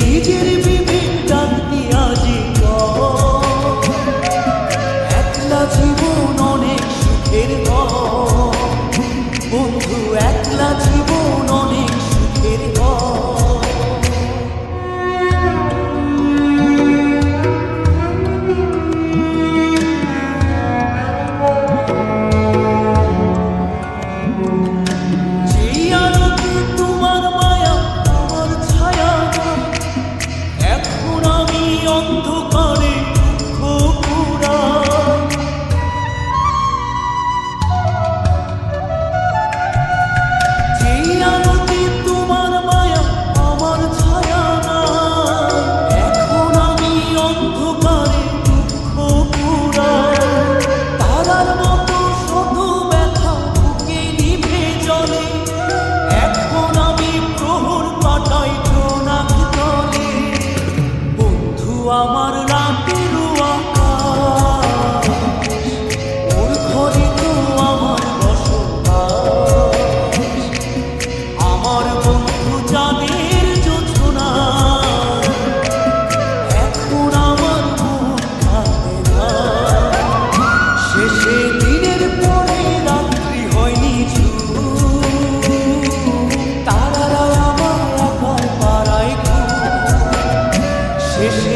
নিজের বিবেক ডাকতে আজি একলা জীবন অনেক সুখের বন্ধু, একলা জীবন অনেক সুখের অন্ধকারে পুরা যেই আলোতে তোমার মায়া আমার ছায়া না, এখন আমি অন্ধকারে দুঃখ পুরা তারার মতো শত ব্যথা বুকে নিভে জলে, এখন আমি প্রহর কাটাই জোনাক তলে। বন্ধু আমার রাতের আকাশ, ওর ঘরে তো আমার বসবাস। আমার বন্ধু চাঁদের জোছনা, এখন আমার মন কাঁদে না। শেষে দিনের পরে রাত্রি হয়নি তারারা আমার একার পাড়ায় শেষে